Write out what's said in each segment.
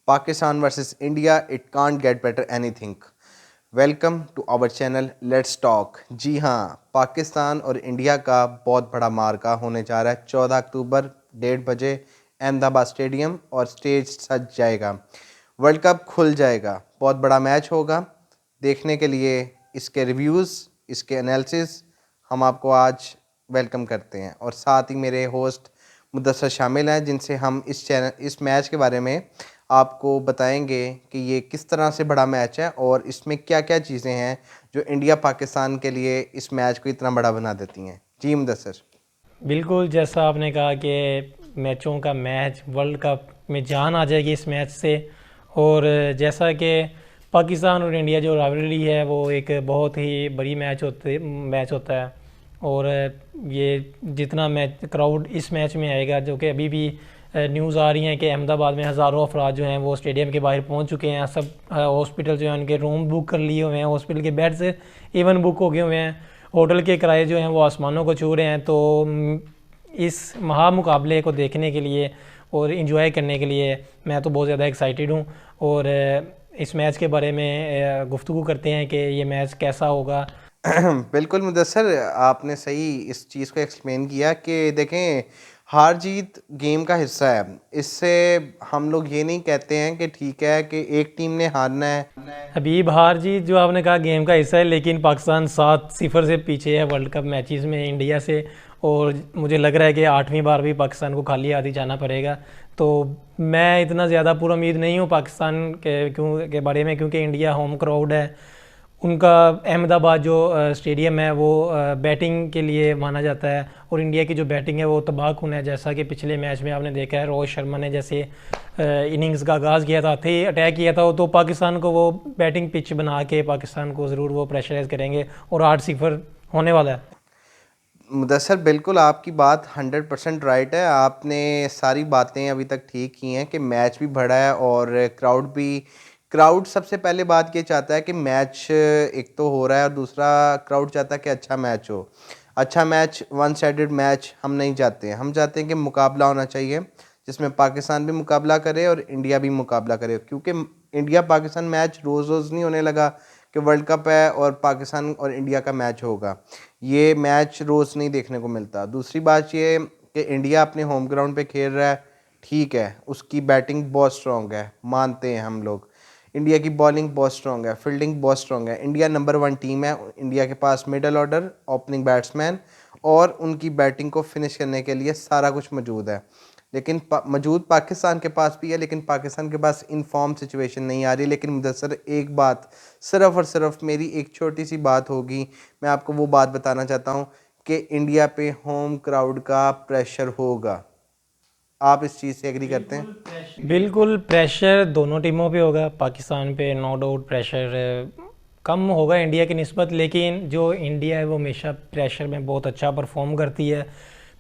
Pakistan versus India, it can't get better anything. Welcome to our channel let's talk. जी हाँ, पाकिस्तान और India का बहुत बड़ा मार्का होने जा रहा है 14 अक्टूबर 1:30 बजे अहमदाबाद स्टेडियम, और स्टेज सज जाएगा, वर्ल्ड कप खुल जाएगा। बहुत बड़ा मैच होगा। देखने के लिए इसके रिव्यूज़, इसके एनालिसिस हम आपको आज वेलकम करते हैं, और साथ ही मेरे होस्ट मुदस्सर शामिल हैं, जिनसे हम इस मैच के बारे में आपको बताएंगे कि ये किस तरह से बड़ा मैच है और इसमें क्या क्या चीज़ें हैं जो इंडिया पाकिस्तान के लिए इस मैच को इतना बड़ा बना देती हैं। जी मुदस्सर। बिल्कुल, जैसा आपने कहा कि मैचों का मैच वर्ल्ड कप में जान आ जाएगी इस मैच से। और जैसा कि पाकिस्तान और इंडिया जो राइवलरी है वो एक बहुत ही बड़ी मैच होता है। और ये जितना मैच क्राउड इस मैच में आएगा, जो कि अभी भी न्यूज़ आ रही हैं कि अहमदाबाद में हज़ारों अफराद जो हैं वो स्टेडियम के बाहर पहुंच चुके हैं। सब हॉस्पिटल जो हैं उनके रूम बुक कर लिए हुए हैं, हॉस्पिटल के बेड्स इवन बुक हो गए हुए हैं, होटल के किराए जो हैं वो आसमानों को छू रहे हैं। तो इस महामुकाबले को देखने के लिए और इन्जॉय करने के लिए मैं तो बहुत ज़्यादा एक्साइटेड हूँ। और इस मैच के बारे में गुफ्तगू करते हैं कि ये मैच कैसा होगा। बिल्कुल मुदस्सर, आपने सही इस चीज़ को एक्सप्लेन किया कि देखें, हार जीत गेम का हिस्सा है। इससे हम लोग ये नहीं कहते हैं कि ठीक है कि एक टीम ने हारना है। हबीब, हार जीत जो आपने कहा गेम का हिस्सा है, लेकिन पाकिस्तान 7-0 से पीछे है वर्ल्ड कप मैचेस में इंडिया से। और मुझे लग रहा है कि 8वीं बार भी पाकिस्तान को खाली हाथ ही जाना पड़ेगा। तो मैं इतना ज़्यादा पूरा उम्मीद नहीं हूँ पाकिस्तान के बारे में, क्योंकि इंडिया होम क्राउड है उनका। अहमदाबाद जो स्टेडियम है वो बैटिंग के लिए माना जाता है, और इंडिया की जो बैटिंग है वो तबाहकुन है। जैसा कि पिछले मैच में आपने देखा है, रोहित शर्मा ने जैसे इनिंग्स का आगाज़ किया था, थे अटैक किया था, तो पाकिस्तान को वो बैटिंग पिच बना के पाकिस्तान को ज़रूर वो प्रेशराइज करेंगे, और 8-0 होने वाला है। मुदस्सर, बिल्कुल आपकी बात 100% राइट है। आपने सारी बातें अभी तक ठीक की हैं कि मैच भी बड़ा है और क्राउड सबसे पहले बात ये चाहता है कि मैच एक तो हो रहा है, और दूसरा क्राउड चाहता है कि अच्छा मैच हो। अच्छा मैच, वन साइडेड मैच हम नहीं चाहते हैं। हम चाहते हैं कि मुकाबला होना चाहिए, जिसमें पाकिस्तान भी मुकाबला करे और इंडिया भी मुकाबला करे, क्योंकि इंडिया पाकिस्तान मैच रोज़ रोज़ नहीं होने लगा कि वर्ल्ड कप है और पाकिस्तान और इंडिया का मैच होगा। ये मैच रोज़ नहीं देखने को मिलता। दूसरी बात ये कि इंडिया अपने होम ग्राउंड पे खेल रहा है, ठीक है, उसकी बैटिंग बहुत स्ट्रॉन्ग है, मानते हैं हम लोग। इंडिया की बॉलिंग बहुत स्ट्रॉन्ग है, फील्डिंग बहुत स्ट्रॉन्ग है। इंडिया नंबर 1 टीम है। इंडिया के पास मिडल ऑर्डर, ओपनिंग बैट्समैन और उनकी बैटिंग को फिनिश करने के लिए सारा कुछ मौजूद है। लेकिन मौजूद पाकिस्तान के पास भी है, लेकिन पाकिस्तान के पास इन फॉर्म सिचुएशन नहीं आ रही। लेकिन मुदस्सर, एक बात, सिर्फ और सिर्फ मेरी एक छोटी सी बात होगी, मैं आपको वो बात बताना चाहता हूँ कि इंडिया पे होम क्राउड का प्रेशर होगा। आप इस चीज़ से एग्री करते हैं? बिल्कुल, प्रेशर दोनों टीमों पे होगा। पाकिस्तान पे नो डाउट प्रेशर कम होगा इंडिया की निस्बत, लेकिन जो इंडिया है वो हमेशा प्रेशर में बहुत अच्छा परफॉर्म करती है।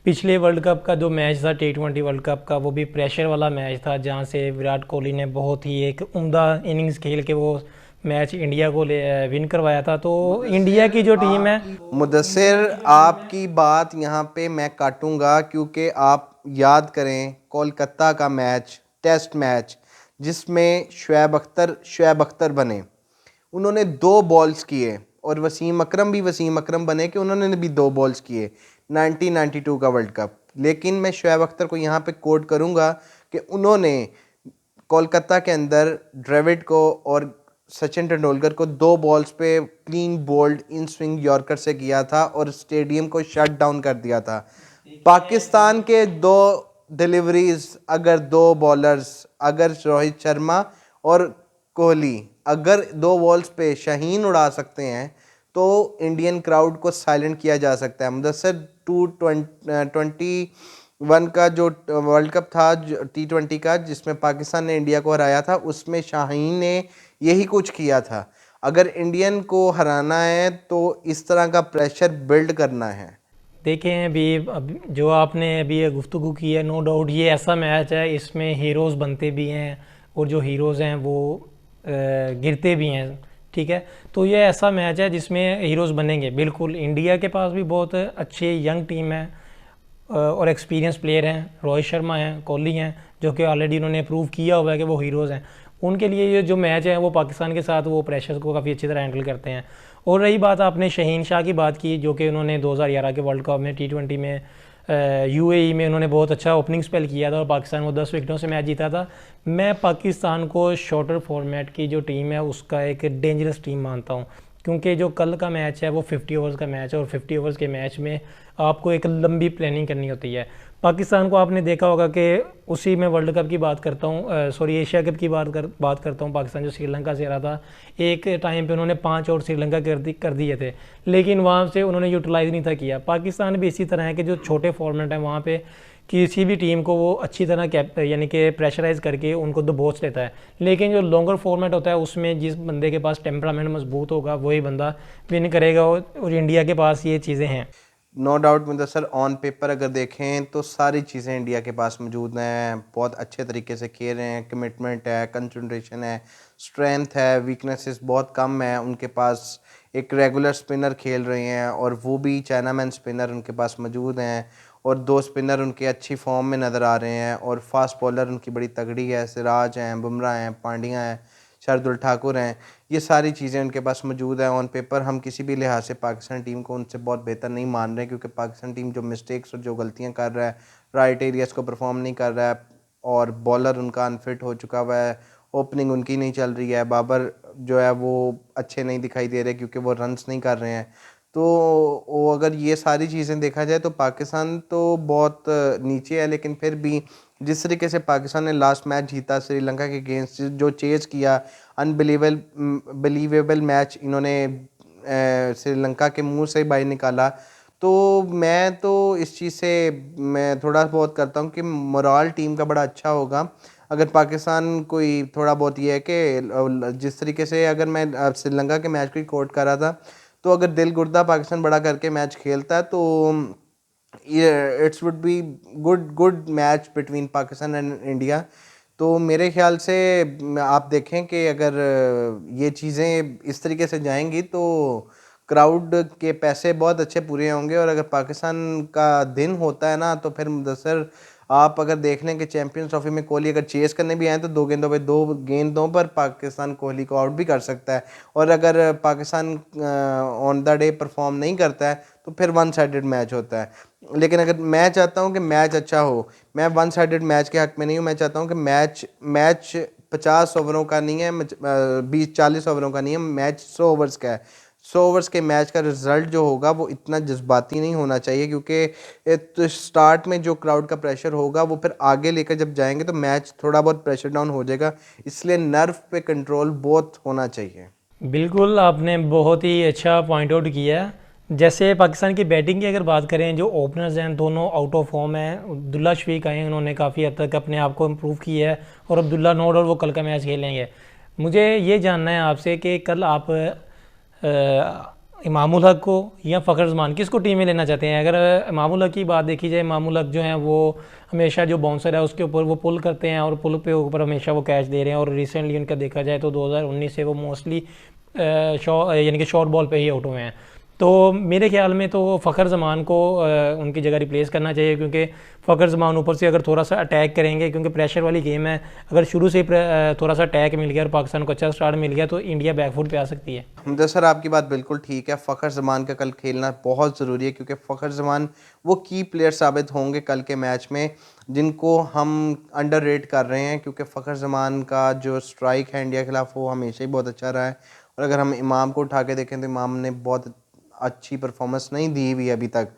पिछले वर्ल्ड कप का जो मैच था T20 वर्ल्ड कप का, वो भी प्रेशर वाला मैच था, जहाँ से विराट कोहली ने बहुत ही एक उम्दा इनिंग्स खेल के वो मैच इंडिया को विन करवाया था। तो इंडिया की जो टीम है, मुदस्सिर, आपकी बात यहाँ पे मैं काटूंगा, क्योंकि आप याद करें कोलकाता का मैच, टेस्ट मैच, जिसमें शुएब अख्तर बने, उन्होंने 2 बॉल्स किए, और वसीम अकरम भी वसीम अकरम बने कि उन्होंने भी 2 बॉल्स किए 1992 का वर्ल्ड कप। लेकिन मैं शुएब अख्तर को यहाँ पे कोट करूँगा कि उन्होंने कोलकाता के अंदर द्रविड को और सचिन तेंदुलकर को 2 बॉल्स पे clean bowled in swing yorker से किया था और स्टेडियम को शट डाउन कर दिया था। पाकिस्तान के 2 डिलीवरीज, अगर 2 बॉलर्स, अगर रोहित शर्मा और कोहली अगर 2 बॉल्स पे शाहीन उड़ा सकते हैं, तो इंडियन क्राउड को साइलेंट किया जा सकता है। मुदस्सर, 2021 का जो वर्ल्ड कप था T20 का, जिसमें पाकिस्तान ने इंडिया को हराया था, उसमें शाहीन ने यही कुछ किया था। अगर इंडियन को हराना है तो इस तरह का प्रेशर बिल्ड करना है। देखें अभी जो आपने अभी ये गुफ्तगू की है, नो डाउट ये ऐसा मैच है, इसमें हीरोज़ बनते भी हैं और जो हीरोज़ हैं वो गिरते भी हैं, ठीक है। तो ये ऐसा मैच है जिसमें हीरोज़ बनेंगे। बिल्कुल, इंडिया के पास भी बहुत अच्छी यंग टीम है और एक्सपीरियंस प्लेयर हैं, रोहित शर्मा हैं, कोहली हैं, जो कि ऑलरेडी उन्होंने प्रूव किया हुआ है कि वो हीरोज़ हैं, उनके लिए ये जो मैच है वो पाकिस्तान के साथ वो प्रेशर को काफ़ी अच्छी तरह हैंडल करते हैं। और रही बात आपने शहीन शाह की बात की, जो कि उन्होंने 2011 के वर्ल्ड कप में T20 में UAE में उन्होंने बहुत अच्छा ओपनिंग स्पेल किया था और पाकिस्तान को 10 विकेटों से मैच जीता था। मैं पाकिस्तान को शॉर्टर फॉर्मेट की जो टीम है उसका एक डेंजरस टीम मानता हूँ, क्योंकि जो कल का मैच है वो 50 ओवर्स का मैच है और 50 ओवर्स के मैच में आपको एक लंबी प्लानिंग करनी होती है। पाकिस्तान को आपने देखा होगा कि उसी में वर्ल्ड कप की बात करता हूँ, सॉरी एशिया कप की बात करता हूँ, पाकिस्तान जो श्रीलंका से रहा था, एक टाइम पे उन्होंने 5 ओवर श्रीलंका कर दिए थे, लेकिन वहाँ से उन्होंने यूटिलाइज़ नहीं था किया। पाकिस्तान भी इसी तरह है कि जो छोटे फॉर्मेट है वहाँ पे किसी भी टीम को वो अच्छी तरह यानी कि प्रेशराइज करके उनको दबोच लेता है, लेकिन जो लॉन्गर फॉर्मेट होता है उसमें जिस बंदे के पास टेम्परामेंट मजबूत होगा वही बंदा विन करेगा, और इंडिया के पास ये चीज़ें हैं। No doubt Mudassar, on paper अगर देखें तो सारी चीज़ें इंडिया के पास मौजूद हैं, बहुत अच्छे तरीके से खेल रहे हैं, कमिटमेंट है, कंसंट्रेशन है, स्ट्रेंथ है, वीकनेसेस बहुत कम है उनके पास। एक रेगुलर स्पिनर खेल रहे हैं और वो भी चाइनामैन स्पिनर उनके पास मौजूद हैं, और 2 स्पिनर उनके अच्छी फॉर्म में नज़र आ रहे हैं, और फास्ट बॉलर उनकी बड़ी तगड़ी है, सिराज हैं, बुमराह हैं, पांड्या हैं, शार्दुल ठाकुर हैं। ये सारी चीज़ें उनके पास मौजूद हैं। ऑन पेपर हम किसी भी लिहाज से पाकिस्तान टीम को उनसे बहुत बेहतर नहीं मान रहे, क्योंकि पाकिस्तान टीम जो मिस्टेक्स और जो गलतियां कर रहा है, राइट एरियाज़ को परफॉर्म नहीं कर रहा है, और बॉलर उनका अनफिट हो चुका हुआ है, ओपनिंग उनकी नहीं चल रही है, बाबर जो है वो अच्छे नहीं दिखाई दे रहे क्योंकि वो रन्स नहीं कर रहे हैं। तो वो अगर ये सारी चीज़ें देखा जाए तो पाकिस्तान तो बहुत नीचे है, लेकिन फिर भी जिस तरीके से पाकिस्तान ने लास्ट मैच जीता श्रीलंका के अगेंस्ट, जो चेज़ किया, बिलीवेबल मैच इन्होंने श्रीलंका के मुंह से बाहर निकाला। तो मैं तो इस चीज़ से मैं थोड़ा बहुत करता हूँ कि मोराल टीम का बड़ा अच्छा होगा अगर पाकिस्तान कोई थोड़ा बहुत ये है कि जिस तरीके से अगर मैं श्रीलंका के मैच को कोट कर रहा था, तो अगर दिल गुर्दा पाकिस्तान बड़ा करके मैच खेलता है तो it's would be good match between Pakistan and India. तो मेरे ख्याल से आप देखें कि अगर ये चीज़ें इस तरीके से जाएंगी तो क्राउड के पैसे बहुत अच्छे पूरे होंगे, और अगर पाकिस्तान का दिन होता है ना तो फिर मुदस्सर आप अगर देख लें कि चैंपियंस ट्रॉफी में कोहली अगर चेस करने भी आए तो 2 गेंदों पर पाकिस्तान कोहली को आउट भी कर सकता है, और अगर Pakistan on the day perform नहीं करता है तो फिर वन साइडेड मैच होता है। लेकिन अगर मैं चाहता हूं कि मैच अच्छा हो, मैं वन साइडेड मैच के हक में नहीं हूं, मैं चाहता हूं कि मैच 50 ओवरों का नहीं है, 20-40 ओवरों का नहीं है, मैच 100 ओवर्स का है। 100 ओवर्स के मैच का रिजल्ट जो होगा वो इतना जज्बाती नहीं होना चाहिए, क्योंकि तो स्टार्ट में जो क्राउड का प्रेशर होगा वो फिर आगे लेकर जब जाएंगे तो मैच थोड़ा बहुत प्रेशर डाउन हो जाएगा, इसलिए नर्व पे कंट्रोल बहुत होना चाहिए। बिल्कुल, आपने बहुत ही अच्छा पॉइंट आउट किया है। जैसे पाकिस्तान की बैटिंग की अगर बात करें, जो ओपनर्स हैं दोनों आउट ऑफ फॉर्म हैं। अब्दुल्ला शफीक आए हैं, उन्होंने काफ़ी हद तक अपने आप को इम्प्रूव किया है, और अब्दुल्ला नो डाउट वो कल का मैच खेलेंगे। मुझे ये जानना है आपसे कि कल आप इमामुल हक को या फ़खर जमान किसको टीम में लेना चाहते हैं? अगर इमामुल हक की बात देखी जाए, इमामुल हक जो हैं वो हमेशा जो बाउंसर है उसके ऊपर वो पुल करते हैं और पुल पे ऊपर हमेशा वो कैच दे रहे हैं, और रिसेंटली उनका देखा जाए तो 2019 से वो मोस्टली यानी कि शॉर्ट बॉल पे ही आउट हुए हैं। तो मेरे ख्याल में तो फ़खर जमान को उनकी जगह रिप्लेस करना चाहिए, क्योंकि फ़खर जमान ऊपर से अगर थोड़ा सा अटैक करेंगे, क्योंकि प्रेशर वाली गेम है, अगर शुरू से थोड़ा सा अटैक मिल गया और पाकिस्तान को अच्छा स्टार्ट मिल गया तो इंडिया बैकफुट पे आ सकती है। मुदस्सर आपकी बात बिल्कुल ठीक है, फ़खर जमान का कल खेलना बहुत ज़रूरी है, क्योंकि फ़खर जमान वो की प्लेयर साबित होंगे कल के मैच में जिनको हम अंडर रेट कर रहे हैं, क्योंकि फ़खर जमान का जो स्ट्राइक है इंडिया के खिलाफ वो हमेशा ही बहुत अच्छा रहा है। और अगर हम इमाम को उठा के देखें तो इमाम ने बहुत अच्छी परफॉर्मेंस नहीं दी हुई अभी तक।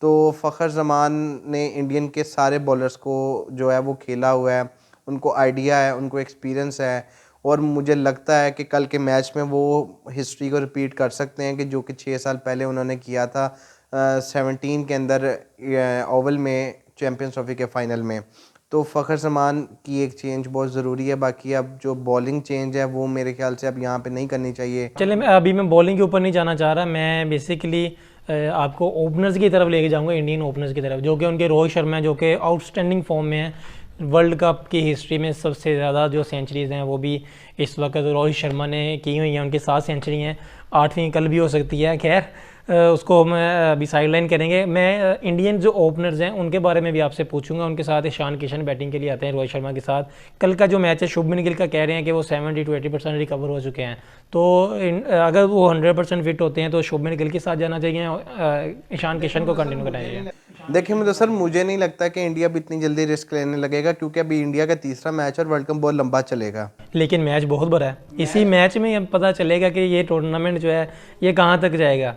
तो फ़खर जमान ने इंडियन के सारे बॉलर्स को जो है वो खेला हुआ है, उनको आइडिया है, उनको एक्सपीरियंस है, और मुझे लगता है कि कल के मैच में वो हिस्ट्री को रिपीट कर सकते हैं कि जो कि 6 साल पहले उन्होंने किया था 17 के अंदर ओवल में चैम्पियंस ट्रॉफी के फाइनल में। तो फ़खर जमान की एक चेंज बहुत ज़रूरी है। बाकी अब जो बॉलिंग चेंज है वो मेरे ख्याल से अब यहाँ पे नहीं करनी चाहिए। चले, मैं बॉलिंग के ऊपर नहीं जाना चाह रहा, मैं बेसिकली आपको ओपनर्स की तरफ लेके जाऊंगा, इंडियन ओपनर्स की तरफ, जो कि उनके रोहित शर्मा जो कि आउटस्टैंडिंग फॉर्म में है। वर्ल्ड कप की हिस्ट्री में सबसे ज़्यादा जो सेंचुरीज़ हैं वो भी इस वक्त रोहित शर्मा ने की हुई हैं, उनकी 7 सेंचुरी हैं, 8वीं कल भी हो सकती है। खैर उसको हम अभी साइडलाइन करेंगे। मैं इंडियन जो ओपनर्स हैं उनके बारे में भी आपसे पूछूंगा। उनके साथ ईशान किशन बैटिंग के लिए आते हैं रोहित शर्मा के साथ। कल का जो मैच है शुभमन गिल का कह रहे हैं कि वो 70 to 80% रिकवर हो चुके हैं, तो अगर वो 100% फिट होते हैं तो शुभमन गिल के साथ जाना चाहिए, ईशान किशन को कंटिन्यू करना चाहिए। देखिए मुदस्सर, मुझे नहीं लगता कि इंडिया भी इतनी जल्दी रिस्क लेने लगेगा, क्योंकि अभी इंडिया का तीसरा मैच और वर्ल्ड कप बहुत लंबा चलेगा। लेकिन मैच बहुत बड़ा है, इसी मैच में अब पता चलेगा कि ये टूर्नामेंट जो है ये कहाँ तक जाएगा।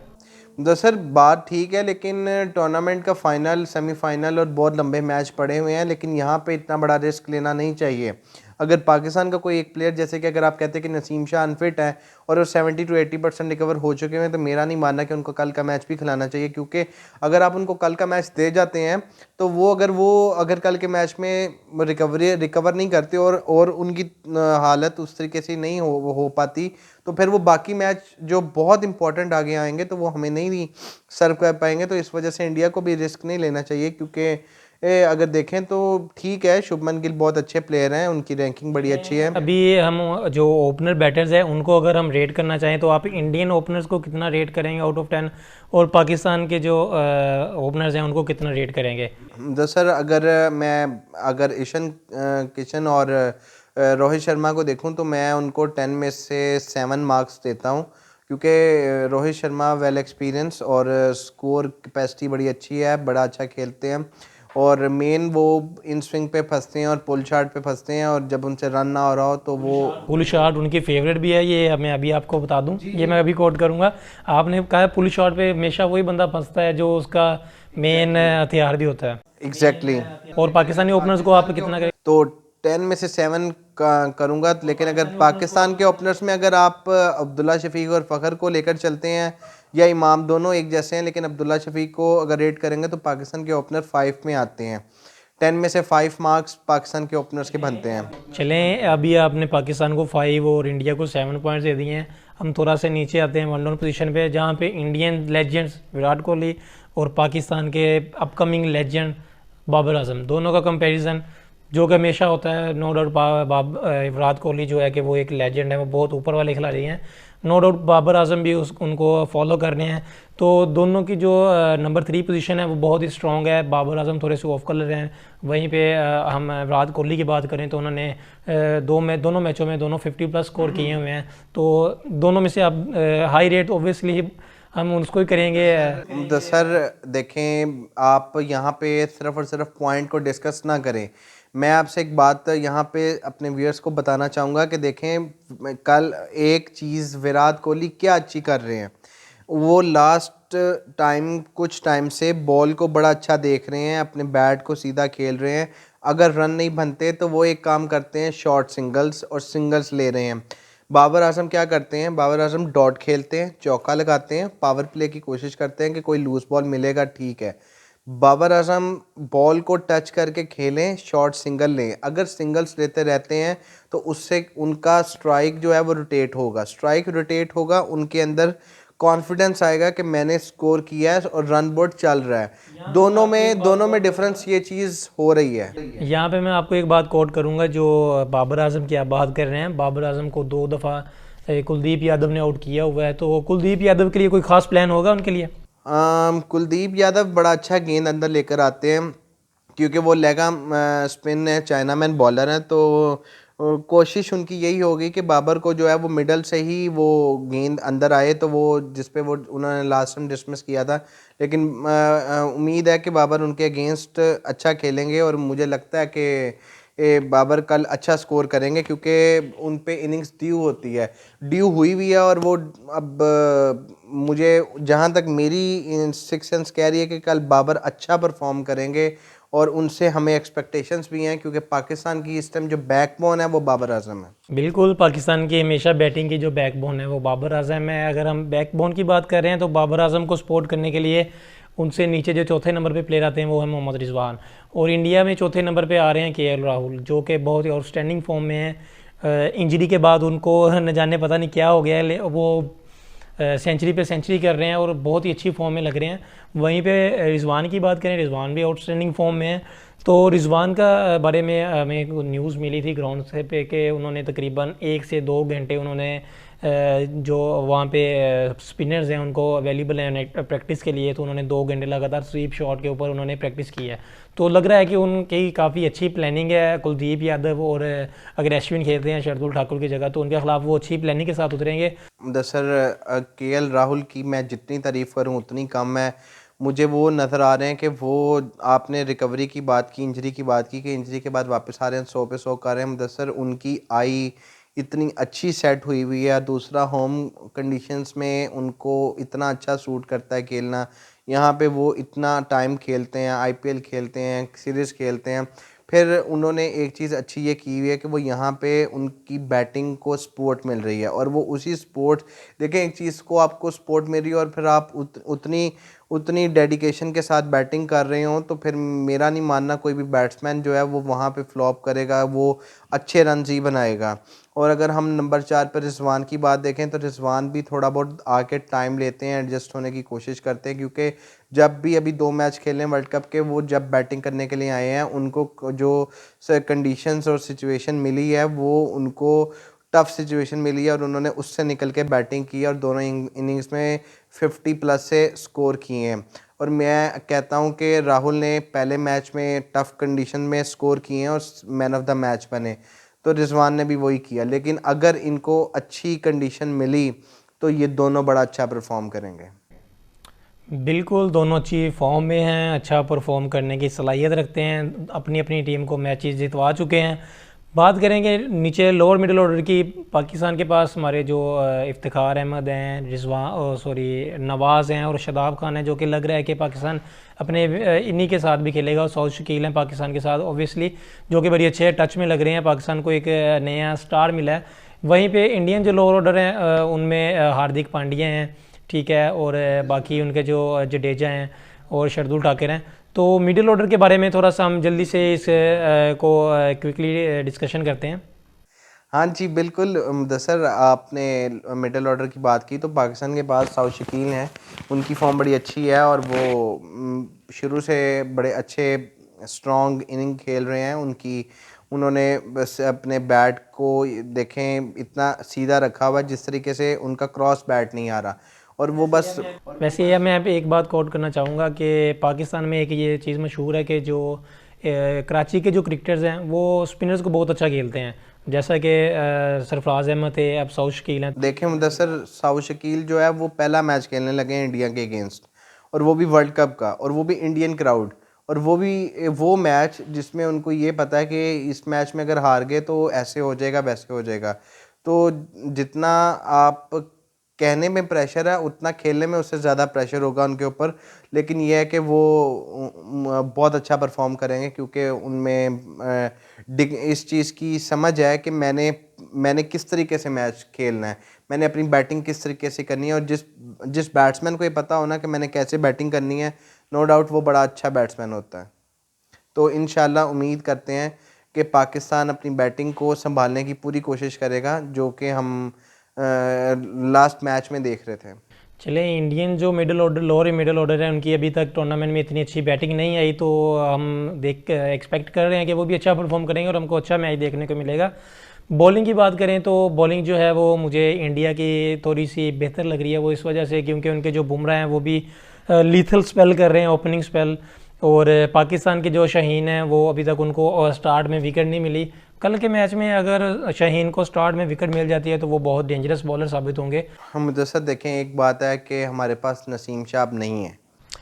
दरअसल बात ठीक है, लेकिन टूर्नामेंट का फाइनल, सेमीफाइनल और बहुत लंबे मैच पड़े हुए हैं, लेकिन यहाँ पे इतना बड़ा रिस्क लेना नहीं चाहिए। अगर पाकिस्तान का कोई एक प्लेयर, जैसे कि अगर आप कहते हैं कि नसीम शाह अनफिट है और वो 70 to 80% रिकवर हो चुके हैं, तो मेरा नहीं मानना कि उनको कल का मैच भी खिलाना चाहिए, क्योंकि अगर आप उनको कल का मैच दे जाते हैं तो अगर कल के मैच में रिकवर नहीं करते और उनकी हालत उस तरीके से नहीं हो पाती, तो फिर वो बाकी मैच जो बहुत इंपॉर्टेंट आगे आएंगे तो वो हमें नहीं सर्व कर पाएंगे। तो इस वजह से इंडिया को भी रिस्क नहीं लेना चाहिए, क्योंकि अगर देखें तो ठीक है, शुभमन गिल बहुत अच्छे प्लेयर हैं, उनकी रैंकिंग बड़ी अच्छी है। अभी हम जो ओपनर बैटर्स हैं उनको अगर हम रेट करना चाहें तो आप इंडियन ओपनर्स को कितना रेट करेंगे आउट ऑफ 10, और पाकिस्तान के जो ओपनर्स हैं उनको कितना रेट करेंगे? सर, अगर ईशान किशन और रोहित शर्मा को देखूं तो मैं उनको 10 में से 7 मार्क्स देता हूं, क्योंकि रोहित शर्मा वेल एक्सपीरियंस और स्कोर कैपेसिटी बड़ी अच्छी है, बड़ा अच्छा खेलते हैं, और मेन वो इन स्विंग पे फंसते हैं और पुल शॉट पे फंसते हैं, और जब उनसे रन ना हो रहा हो तो वो पुल शॉट उनकी फेवरेट भी है। ये मैं अभी आपको बता दूं, ये मैं अभी कोट करूंगा। आपने कहा पुल शॉट पे हमेशा वही बंदा फंसता है जो उसका मेन हथियार भी होता है। एग्जैक्टली। और पाकिस्तानी ओपनर्स को आप कितना करें? तो 10 में से 7 करूंगा। लेकिन अगर पाकिस्तान के ओपनर्स में अगर आप अब्दुल्ला शफीक और फ़खर को लेकर चलते हैं, या इमाम, दोनों एक जैसे हैं, लेकिन अब्दुल्ला शफीक को अगर रेट करेंगे तो पाकिस्तान के ओपनर 5 में आते हैं। 10 में से 5 मार्क्स पाकिस्तान के ओपनर्स के बनते हैं। चलें, अभी आपने पाकिस्तान को 5 और इंडिया को 7 पॉइंट्स दे दिए हैं। हम थोड़ा सा नीचे आते हैं वन डाउन पोजीशन पे, जहाँ पे इंडियन लेजेंड्स विराट कोहली और पाकिस्तान के अपकमिंग लेजेंड बाबर आजम, दोनों का कंपैरिजन जो कि हमेशा होता है। नो डाउट विराट कोहली जो है कि वो एक लेजेंड है, वो बहुत ऊपर वाले खिलाड़ी हैं। नो डाउट बाबर आजम भी उनको फॉलो कर रहे हैं। तो दोनों की जो नंबर 3 पोजीशन है वो बहुत ही स्ट्रॉन्ग है। बाबर आजम थोड़े से ऑफ कलर हैं। वहीं पे हम विराट कोहली की बात करें तो उन्होंने दोनों मैचों में 50+ स्कोर किए हुए हैं। तो दोनों में से अब हाई रेट ऑब्वियसली हम उसको ही करेंगे। तो सर देखें, आप यहाँ पे सिर्फ और सिर्फ पॉइंट को डिस्कस ना करें। मैं आपसे एक बात यहाँ पे अपने व्यूअर्स को बताना चाहूँगा कि देखें, कल एक चीज़ विराट कोहली क्या अच्छी कर रहे हैं, वो लास्ट कुछ टाइम से बॉल को बड़ा अच्छा देख रहे हैं, अपने बैट को सीधा खेल रहे हैं। अगर रन नहीं बनते तो वो एक काम करते हैं, शॉर्ट सिंगल्स और सिंगल्स ले रहे हैं। बाबर आजम क्या करते हैं, बाबर आजम डॉट खेलते हैं, चौका लगाते हैं, पावर प्ले की कोशिश करते हैं कि कोई लूज बॉल मिलेगा, ठीक है। बाबर आजम बॉल को टच करके खेलें, शॉर्ट सिंगल लें। अगर सिंगल्स लेते रहते हैं तो उससे उनका स्ट्राइक जो है वो रोटेट होगा, उनके अंदर कॉन्फिडेंस आएगा कि मैंने स्कोर किया है और रन बोर्ड चल रहा है। दोनों में डिफरेंस ये चीज़ हो रही है। यहाँ पे मैं आपको एक बात कोट करूँगा, जो बाबर आजम की आप बात कर रहे हैं। बाबर आजम को 2 दफ़ा कुलदीप यादव ने आउट किया हुआ है, तो कुलदीप यादव के लिए कोई ख़ास प्लान होगा उनके लिए? कुलदीप यादव बड़ा अच्छा गेंद अंदर लेकर आते हैं, क्योंकि वो लेगा स्पिन है, चाइनामैन बॉलर है, तो कोशिश उनकी यही होगी कि बाबर को जो है वो मिडल से ही वो गेंद अंदर आए, तो वो जिस पे वो उन्होंने लास्ट टाइम डिसमिस किया था। लेकिन उम्मीद है कि बाबर उनके अगेंस्ट अच्छा खेलेंगे, और मुझे लगता है कि बाबर कल अच्छा स्कोर करेंगे, क्योंकि उन पे इनिंग्स ड्यू हुई हुई है। और वो अब मुझे जहाँ तक मेरी सिक्स सेंस कह रही है कि कल बाबर अच्छा परफॉर्म करेंगे, और उनसे हमें एक्सपेक्टेशंस भी हैं, क्योंकि पाकिस्तान की इस टाइम जो बैकबोन है वो बाबर आजम है। बिल्कुल, पाकिस्तान की हमेशा बैटिंग की जो बैकबोन है वो बाबर आजम है। अगर हम बैकबोन की बात कर रहे हैं तो बाबर आजम को सपोर्ट करने के लिए उनसे नीचे जो चौथे नंबर पे प्लेयर आते हैं वो है मोहम्मद रिजवान, और इंडिया में चौथे नंबर पे आ रहे हैं केएल राहुल, जो कि बहुत ही आउटस्टैंडिंग फॉर्म में है। इंजरी के बाद उनको न जाने पता नहीं क्या हो गया है, वो सेंचुरी पे सेंचुरी कर रहे हैं और बहुत ही अच्छी फॉर्म में लग रहे हैं। वहीं पे रिजवान की बात करें, रिजवान भी आउटस्टैंडिंग फॉर्म में है। तो रिजवान का बारे में हमें न्यूज़ मिली थी ग्राउंड से पे कि उन्होंने तकरीबन 1 से 2 घंटे उन्होंने जो वहाँ पे स्पिनर्स हैं उनको अवेलेबल हैं प्रैक्टिस के लिए, तो उन्होंने 2 घंटे लगातार स्वीप शॉट के ऊपर उन्होंने प्रैक्टिस की है। तो लग रहा है कि उनकी काफ़ी अच्छी प्लानिंग है। कुलदीप यादव और अगर अश्विन खेलते हैं शार्दुल ठाकुर की जगह, तो उनके खिलाफ वो अच्छी प्लानिंग के साथ उतरेंगे। दरअसल केएल राहुल की मैं जितनी तारीफ़ करूं उतनी कम है। मुझे वो नज़र आ रहे हैं कि वो, आपने रिकवरी की बात की, इंजरी की बात की कि इंजरी के बाद वापस आ रहे हैं, 100 पे 100 कर रहे हैं। दरअसल उनकी आई इतनी अच्छी सेट हुई हुई है, दूसरा होम कंडीशंस में उनको इतना अच्छा सूट करता है खेलना। यहाँ पे वो इतना टाइम खेलते हैं, आईपीएल खेलते हैं, सीरीज़ खेलते हैं। फिर उन्होंने एक चीज़ अच्छी ये की हुई है कि वो यहाँ पे उनकी बैटिंग को सपोर्ट मिल रही है, और वो उसी सपोर्ट, देखें एक चीज़ को आपको सपोर्ट मिल रही है और फिर आप उतनी उतनी डेडिकेशन के साथ बैटिंग कर रहे हो, तो फिर मेरा नहीं मानना कोई भी बैट्समैन जो है वो वहाँ पे फ्लॉप करेगा, वो अच्छे रन ही बनाएगा। और अगर हम नंबर 4 पर रिजवान की बात देखें, तो रिजवान भी थोड़ा बहुत आके टाइम लेते हैं, एडजस्ट होने की कोशिश करते हैं, क्योंकि जब भी अभी 2 मैच खेले वर्ल्ड कप के, वो जब बैटिंग करने के लिए आए हैं, उनको जो कंडीशंस और सिचुएशन मिली है, वो उनको टफ सिचुएशन मिली है और उन्होंने उससे निकल के बैटिंग की और दोनों इनिंग्स में 50 प्लस से स्कोर किए हैं। और मैं कहता हूं कि राहुल ने पहले मैच में टफ कंडीशन में स्कोर किए हैं और मैन ऑफ द मैच बने, तो रिजवान ने भी वही किया। लेकिन अगर इनको अच्छी कंडीशन मिली तो ये दोनों बड़ा अच्छा परफॉर्म करेंगे। बिल्कुल, दोनों अच्छी फॉर्म में हैं, अच्छा परफॉर्म करने की सलाहियत रखते हैं, अपनी अपनी टीम को मैचेस जितवा चुके हैं। बात करेंगे नीचे लोअर मिडिल ऑर्डर की। पाकिस्तान के पास हमारे जो इफ्तिखार अहमद हैं, नवाज़ हैं और शादाब खान हैं, जो कि लग रहा है कि पाकिस्तान अपने इन्हीं के साथ भी खेलेगा। और सऊद शकील हैं पाकिस्तान के साथ ऑब्वियसली, जो कि बड़ी अच्छे टच में लग रहे हैं। पाकिस्तान को एक नया स्टार मिला है। वहीं पे इंडियन जो लोअर ऑर्डर हैं उनमें हार्दिक पांड्या हैं, ठीक है, और बाकी उनके जो जडेजा हैं और शार्दुल ठाकुर हैं। तो मिडिल ऑर्डर के बारे में थोड़ा सा हम जल्दी से इस को क्विकली डिस्कशन करते हैं। हाँ जी बिल्कुल। दरअसल आपने मिडिल ऑर्डर की बात की, तो पाकिस्तान के पास सऊद शकील हैं, उनकी फॉर्म बड़ी अच्छी है और वो शुरू से बड़े अच्छे स्ट्रॉन्ग इनिंग खेल रहे हैं। उन्होंने बस अपने बैट को देखें, इतना सीधा रखा हुआ है, जिस तरीके से उनका क्रॉस बैट नहीं आ रहा, और वो बस। वैसे ये मैं एक बात कोट करना चाहूँगा कि पाकिस्तान में एक ये चीज़ मशहूर है कि जो कराची के जो क्रिकेटर्स हैं वो स्पिनर्स को बहुत अच्छा खेलते हैं, जैसा कि सरफराज अहमद थे, अब सऊद शकील हैं। देखें मुदस्सर, सऊद शकील जो है वो पहला मैच खेलने लगे हैं इंडिया के अगेंस्ट, और वो भी वर्ल्ड कप का, और वो भी इंडियन क्राउड, और वो भी वो मैच जिसमें उनको ये पता है कि इस मैच में अगर हार गए तो ऐसे हो जाएगा वैसे हो जाएगा। तो जितना आप कहने में प्रेशर है, उतना खेलने में उससे ज़्यादा प्रेशर होगा उनके ऊपर। लेकिन यह है कि वो बहुत अच्छा परफॉर्म करेंगे, क्योंकि उनमें इस चीज़ की समझ है कि मैंने किस तरीके से मैच खेलना है, मैंने अपनी बैटिंग किस तरीके से करनी है। और जिस बैट्समैन को ये पता हो ना कि मैंने कैसे बैटिंग करनी है, नो डाउट वो बड़ा अच्छा बैट्समैन होता है। तो इंशाल्लाह उम्मीद करते हैं कि पाकिस्तान अपनी बैटिंग को संभालने की पूरी कोशिश करेगा, जो कि हम लास्ट मैच में देख रहे थे। चले, इंडियन जो middle order lower middle order है उनकी अभी तक टूर्नामेंट में इतनी अच्छी बैटिंग नहीं आई, तो हम एक्सपेक्ट कर रहे हैं कि वो भी अच्छा परफॉर्म करेंगे और हमको अच्छा मैच देखने को मिलेगा। बॉलिंग की बात करें तो बॉलिंग जो है वो मुझे इंडिया की थोड़ी सी बेहतर लग रही है। वो इस वजह से क्योंकि उनके जो बुमराह हैं वो भी लीथल स्पेल कर रहे हैं, ओपनिंग स्पेल। और पाकिस्तान के जो शाहीन हैं वो अभी तक उनको स्टार्ट में विकेट नहीं मिली। कल के मैच में अगर शाहीन को स्टार्ट में विकेट मिल जाती है तो वो बहुत डेंजरस बॉलर साबित होंगे। हम मुदस्सर देखें, एक बात है कि हमारे पास नसीम शाह अब नहीं है,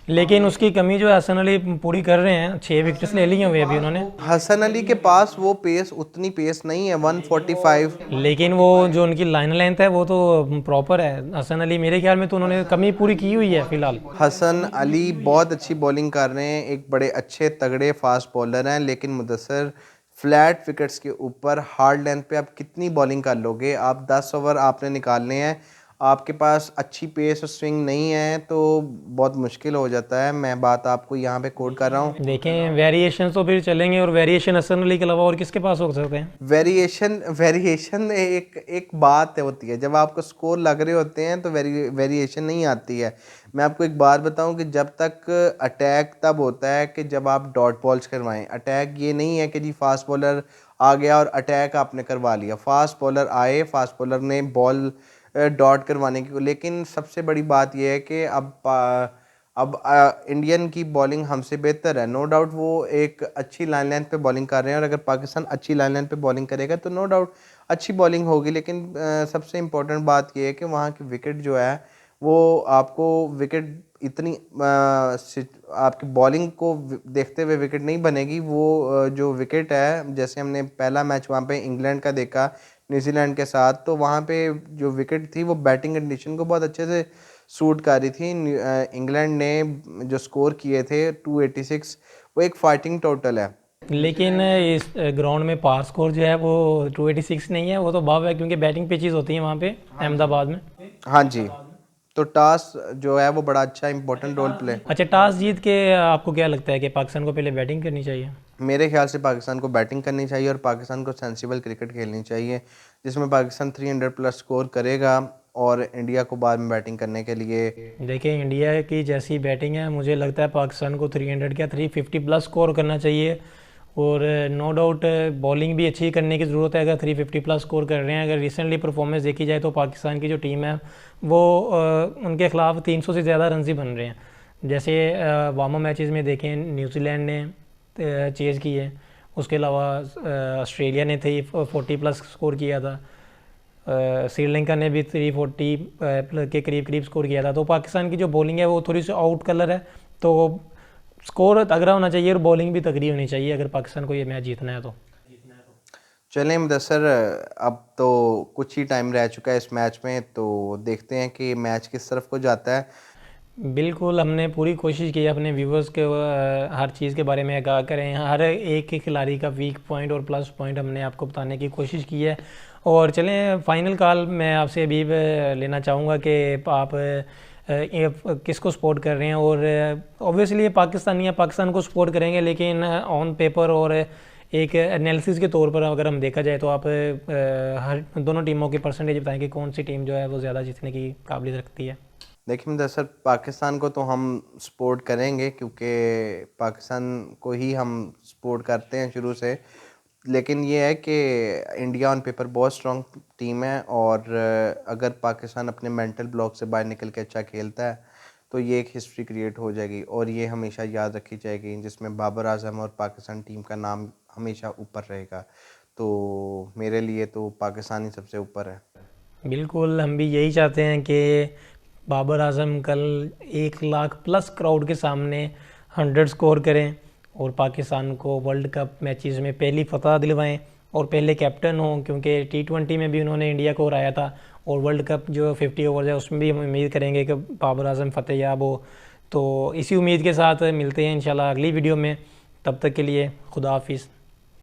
लेकिन उसकी कमी जो है हसन अली पूरी कर रहे हैं। 6 विकेट्स ले लिए हुए अभी उन्होंने। हसन अली के पास वो पेस, उतनी पेस नहीं है, 145। लेकिन वो जो उनकी लाइन लेंथ है वो तो प्रॉपर है। हसन अली मेरे ख्याल में तो उन्होंने कमी पूरी की हुई है फिलहाल। हसन अली बहुत अच्छी बॉलिंग कर रहे हैं, एक बड़े अच्छे तगड़े फास्ट बॉलर हैं, लेकिन मुदस्सर फ्लैट विकेट्स के ऊपर हार्ड लेंथ पे आप कितनी बॉलिंग कर लोगे? आप 10 ओवर आपने निकालने हैं, आपके पास अच्छी पेस और स्विंग नहीं है, तो बहुत मुश्किल हो जाता है। मैं बात आपको यहाँ पे कोट कर रहा हूँ। देखें, वेरिएशन तो फिर चलेंगे, और वेरिएशन हसन अली के अलावा और किसके पास हो सकते हैं? वेरिएशन वेरिएशन एक बात होती है, जब आपको स्कोर लग रहे होते हैं तो वेरिएशन नहीं आती है। मैं आपको एक बात बताऊं कि जब तक अटैक तब होता है कि जब आप डॉट बॉल्स करवाएं। अटैक ये नहीं है कि जी फास्ट बॉलर आ गया और अटैक आपने करवा लिया। फास्ट बॉलर आए, फास्ट बॉलर ने बॉल डॉट करवाने की। लेकिन सबसे बड़ी बात यह है कि अब इंडियन की बॉलिंग हमसे बेहतर है, नो डाउट। वो एक अच्छी लाइन लेंथ पे बॉलिंग कर रहे हैं और अगर पाकिस्तान अच्छी लाइन लेंथ पे बॉलिंग करेगा तो नो डाउट अच्छी बॉलिंग होगी। लेकिन सबसे इम्पोर्टेंट बात यह है कि वहाँ की विकेट जो है वो आपको विकेट इतनी आपकी बॉलिंग को देखते हुए विकेट नहीं बनेगी। वो जो विकेट है, जैसे हमने पहला मैच वहाँ पे इंग्लैंड का देखा न्यूजीलैंड के साथ, तो वहाँ पे जो विकेट थी वो बैटिंग कंडीशन को बहुत अच्छे से सूट कर रही थी। इंग्लैंड ने जो स्कोर किए थे 286, वो एक फाइटिंग टोटल है। लेकिन इस ग्राउंड में पार स्कोर जो है वो 286 नहीं है, वो तो बाव है, क्योंकि बैटिंग पिचेस होती हैं वहाँ पे अहमदाबाद में। हाँ जी, तो टॉस जो है वो बड़ा अच्छा इंपॉर्टेंट रोल प्ले। अच्छा, टॉस जीत के आपको क्या लगता है कि पाकिस्तान को पहले बैटिंग करनी चाहिए? मेरे ख्याल से पाकिस्तान को बैटिंग करनी चाहिए और पाकिस्तान को सेंसिबल क्रिकेट खेलनी चाहिए, जिसमें पाकिस्तान 300 प्लस स्कोर करेगा और इंडिया को बाद में बैटिंग करने के लिए। देखिए, इंडिया की जैसी बैटिंग है, मुझे लगता है पाकिस्तान को 300 क्या 350 प्लस स्कोर करना चाहिए। और नो डाउट बॉलिंग भी अच्छी करने की ज़रूरत है अगर 350 प्लस स्कोर कर रहे हैं। अगर रिसेंटली परफॉर्मेंस देखी जाए तो पाकिस्तान की जो टीम है वो उनके खिलाफ 300 से ज़्यादा रन ही बन रहे हैं। जैसे वार्म अप मैचेस में देखें, न्यूजीलैंड ने चेज़ की है, उसके अलावा ऑस्ट्रेलिया ने 340 प्लस स्कोर किया था, श्रीलंका ने भी 340 के करीब करीब स्कोर किया था। तो पाकिस्तान की जो बॉलिंग है वो थोड़ी सी आउट कलर है, तो स्कोर तगड़ा होना चाहिए और बॉलिंग भी तगड़ी होनी चाहिए अगर पाकिस्तान को ये मैच जीतना है तो। चलें मुदस्सर, अब तो कुछ ही टाइम रह चुका है इस मैच में, तो देखते हैं कि मैच किस तरफ को जाता है। बिल्कुल, हमने पूरी कोशिश की है अपने व्यूवर्स के हर चीज़ के बारे में आगाह करें, हर एक खिलाड़ी का वीक पॉइंट और प्लस पॉइंट हमने आपको बताने की कोशिश की है। और चलें, फाइनल कॉल मैं आपसे अभी लेना चाहूँगा कि आप किसको सपोर्ट कर रहे हैं। और ऑब्वियसली पाकिस्तानी है, पाकिस्तान को सपोर्ट करेंगे, लेकिन ऑन पेपर और एक एनालिसिस के तौर पर अगर हम देखा जाए तो आप हर दोनों टीमों की परसेंटेज बताएं कि कौन सी टीम जो है वो ज़्यादा जीतने की काबिलियत रखती है। देखिए दरअसल पाकिस्तान को तो हम सपोर्ट करेंगे, क्योंकि पाकिस्तान को ही हम सपोर्ट करते हैं शुरू से। लेकिन ये है कि इंडिया ऑन पेपर बहुत स्ट्रॉन्ग टीम है, और अगर पाकिस्तान अपने मेंटल ब्लॉक से बाहर निकल के अच्छा खेलता है तो ये एक हिस्ट्री क्रिएट हो जाएगी और ये हमेशा याद रखी जाएगी, जिसमें बाबर आजम और पाकिस्तान टीम का नाम हमेशा ऊपर रहेगा। तो मेरे लिए तो पाकिस्तान ही सबसे ऊपर है। बिल्कुल, हम भी यही चाहते हैं कि बाबर आजम कल 1 लाख प्लस क्राउड के सामने 100 स्कोर करें और पाकिस्तान को वर्ल्ड कप मैचेस में पहली फतह दिलवाएं और पहले कैप्टन हों, क्योंकि T20 में भी उन्होंने इंडिया को हराया था और वर्ल्ड कप जो 50 ओवर है उसमें भी हम उम्मीद करेंगे कि बाबर आजम फतेहयाब हो। तो इसी उम्मीद के साथ मिलते हैं इंशाल्लाह अगली वीडियो में। तब तक के लिए खुदा हाफिज़।